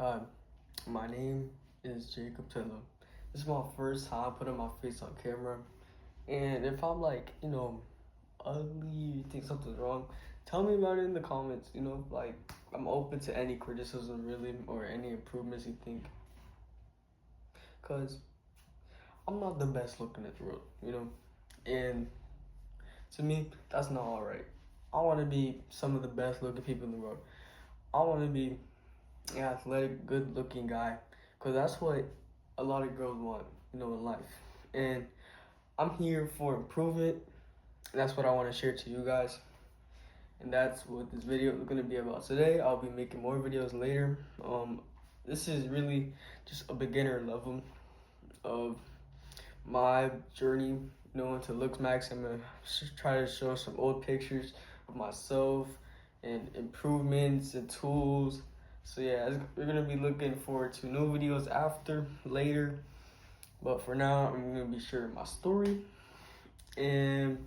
Hi, my name is Jacob Taylor. This is my first time putting my face on camera. And if I'm ugly, you think something's wrong, tell me about it in the comments. I'm open to any criticism, really, or any improvements you think. Because I'm not the best looking in the world. And to me, that's not alright. I want to be some of the best looking people in the world. I want to be an athletic, good looking guy. Because that's what a lot of girls want, in life. And I'm here for improvement. That's what I want to share to you guys. And that's what this video is going to be about today. I'll be making more videos later. This is really just a beginner level of my journey, into LooksMax. I'm going to try to show some old pictures of myself and improvements and tools. So yeah, we're going to be looking forward to new videos later. But for now, I'm going to be sharing my story. And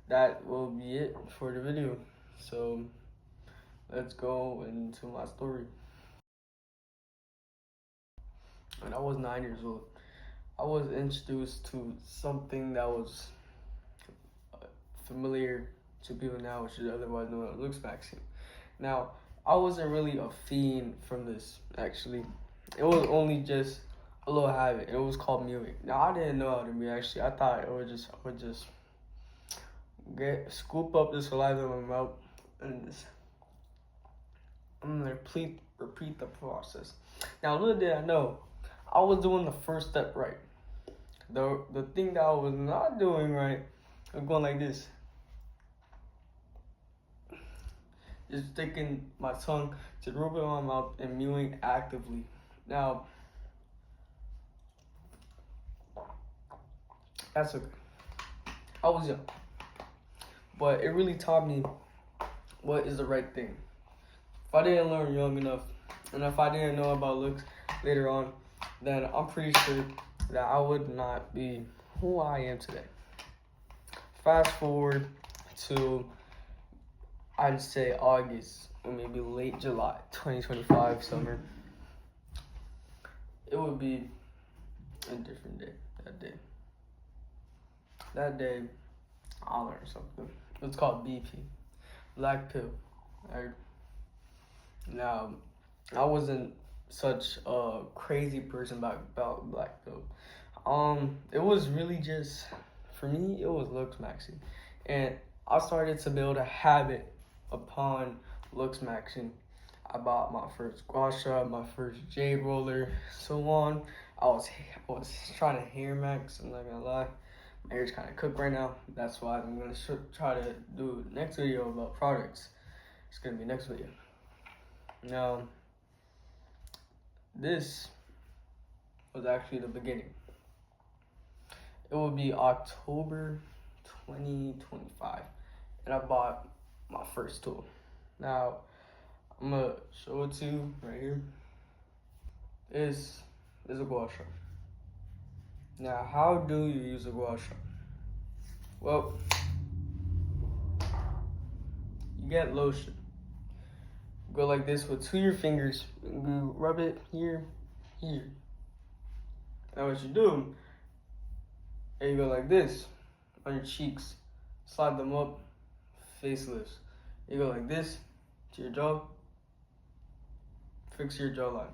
that will be it for the video. So let's go into my story. When I was 9 years old, I was introduced to something that was familiar to people now, which is otherwise known as LooksMax. Now, I wasn't really a fiend from this, actually. It was only just a little habit. It was called mewing. Now, I didn't know how to mew, actually. I thought I would just scoop up the saliva in my mouth and I'm gonna repeat the process. Now, little did I know, I was doing the first step right. The thing that I was not doing right, I'm going like this. Just sticking my tongue to the roof of my mouth and mewing actively. Now, that's okay. I was young, but it really taught me what is the right thing. If I didn't learn young enough, and if I didn't know about looks later on, then I'm pretty sure that I would not be who I am today. Fast forward to, I'd say August, or maybe late July, 2025 summer. It would be a different day that day. That day, I learned something. It's called BP, black pill. Right? Now, I wasn't such a crazy person about black pill. It was really just, for me, it was LooksMaxing. And I started to build a habit upon LooksMaxing. I bought my first gua sha, my first J roller, so on. I was trying to hair max, I'm not gonna lie. My hair's kind of cooked right now. That's why I'm gonna try to do the next video about products. It's gonna be next video. Now, this was actually the beginning. It would be October 2025, and I bought my first tool. Now, I'm gonna show it to you right here. This is a gua sha. Now, how do you use a gua sha? Well, you get lotion. Go like this with your fingers. You rub it here. Now what you do, and you go like this on your cheeks. Slide them up, faceless. You go like this to your jaw. Fix your jawline.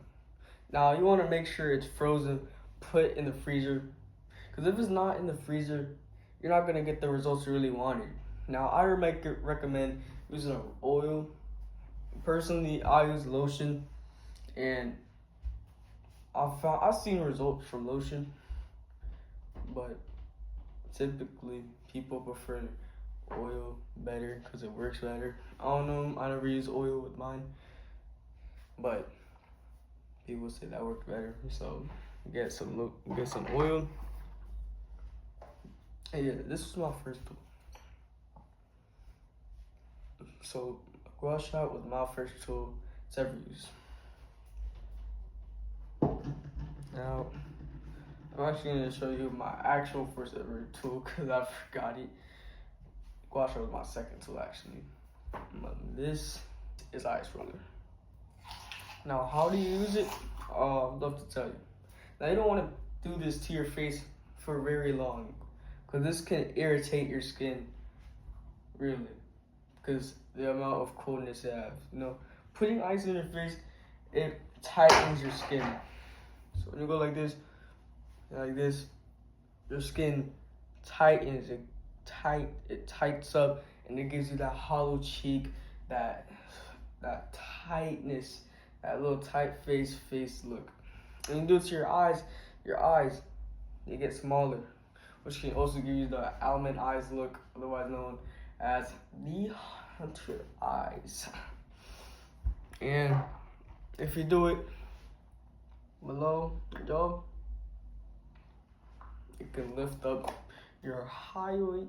Now you want to make sure it's frozen, put in the freezer. Because if it's not in the freezer, you're not going to get the results you really wanted. Now I recommend using an oil. Personally, I use lotion, and I've seen results from lotion, but typically people prefer oil better because it works better. I don't know, I never use oil with mine, but people say that works better. So get some oil. And yeah, this was my first tool. So gua sha was my first tool to ever use. Now, I'm actually going to show you my actual first ever tool because I forgot it. Gua sha was my second tool, actually. This is ice roller. Now, how do you use it? I'd love to tell you. Now, you don't want to do this to your face for very long, because this can irritate your skin, really, because the amount of coldness it has. You know, putting ice in your face, it tightens your skin. So when you go like this, your skin tightens. It tights up, and it gives you that hollow cheek, that tightness, that little tight face look. And you do it to your eyes, they get smaller, which can also give you the almond eyes look, otherwise known as the hunter eyes. And if you do it below your jaw, it can lift up your hyoid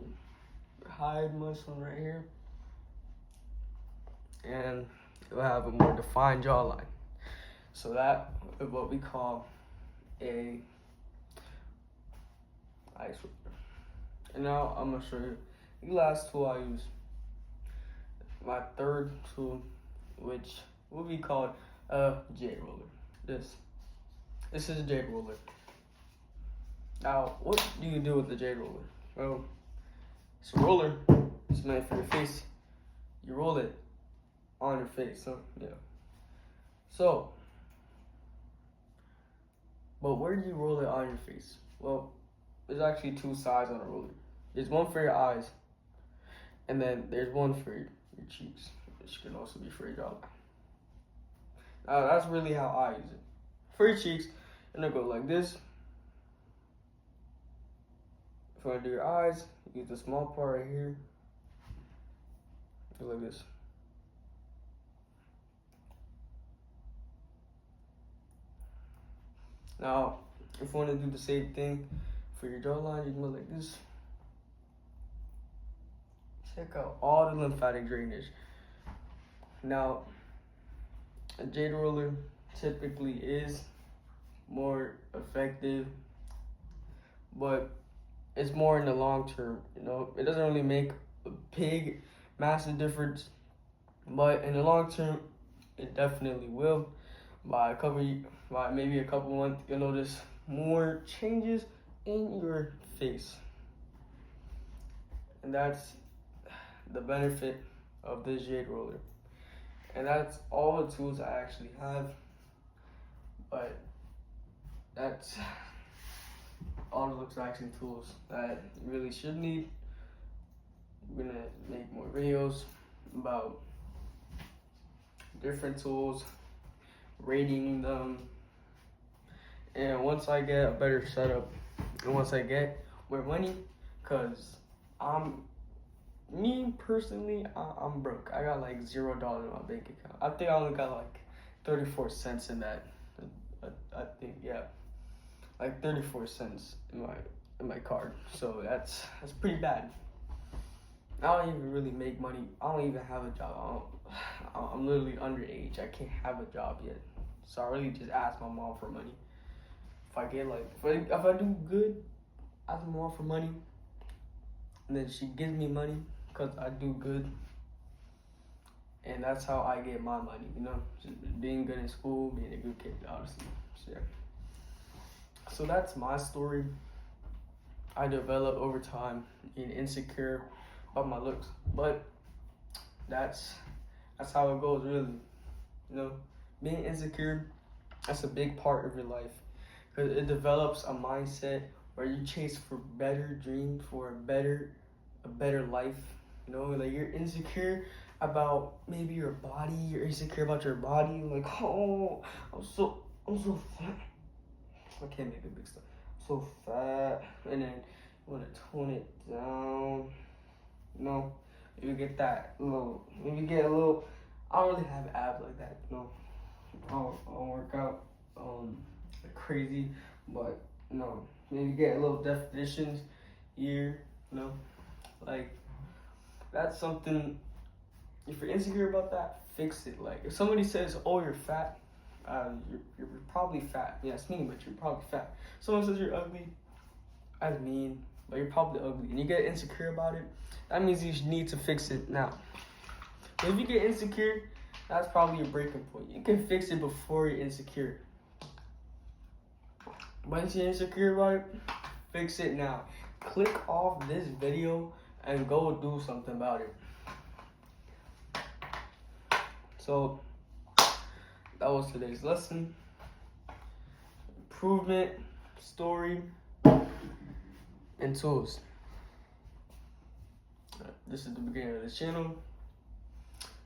muscle right here, and you'll have a more defined jawline. So that is what we call a ice roller. And now I'm gonna show you the last tool I use. My third tool, which will be called a jade roller. This is a jade roller. Now, what do you do with the jade roller? Well, it's a roller. It's meant for your face. You roll it on your face, huh? Yeah. So, but where do you roll it on your face? Well, there's actually two sides on a roller. There's one for your eyes, and then there's one for your cheeks, which can also be for your jawline. Now, that's really how I use it. For your cheeks, and I go like this. If you want to do your eyes, use the small part right here. Go like this. Now, if you want to do the same thing for your jawline, you can go like this. Check out all the lymphatic drainage. Now, a jade roller typically is more effective, but it's more in the long term. You know, it doesn't really make a big, massive difference, but in the long term, it definitely will. By maybe a couple months, you'll notice more changes in your face, and that's the benefit of this jade roller. And that's all the tools I actually have, but that's all the relaxing tools that you really should need. We're gonna make more videos about different tools, rating them, and once I get a better setup, and once I get more money, cause me personally, I'm broke. I got like $0 in my bank account. I think I only got like 34 cents in that. I think, yeah, like 34 cents in my card. So that's pretty bad. I don't even really make money. I don't even have a job. I'm literally underage. I can't have a job yet. So I really just ask my mom for money. If I get like, if I do good, ask my mom for money, and then she gives me money because I do good. And that's how I get my money, you know, just being good in school, being a good kid, honestly. So, yeah. So that's my story. I developed over time being insecure about my looks, but that's how it goes, really. You know, being insecure, that's a big part of your life, because it develops a mindset where you chase for better dreams, for a better life. You know, like you're insecure about maybe your body, you're insecure about your body, like, oh, I'm so fat. I can't make a big stuff. I'm so fat, and then you want to tone it down. You know, maybe get a little. I don't really have abs like that. You know, I don't work out crazy, but you know, maybe get a little definitions here. You know, like that's something. If you're insecure about that, fix it. Like if somebody says, "Oh, you're fat," you're probably fat. Yeah, it's mean, but you're probably fat. Someone says you're ugly, that's mean, but you're probably ugly, and you get insecure about it. That means you need to fix it now. If you get insecure, That's probably a breaking point. You can fix it before you're insecure. Once you're insecure about it, fix it now. Click off this video and go do something about it. So that was today's lesson. Improvement, story, and tools. This is the beginning of the channel.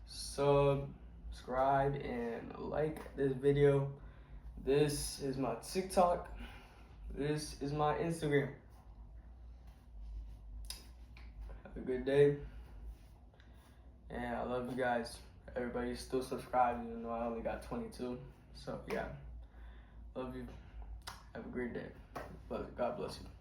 Subscribe and like this video. This is my TikTok. This is my Instagram. Have a good day. And I love you guys. Everybody's still subscribed, even though I only got 22. So yeah, love you. Have a great day. God bless you.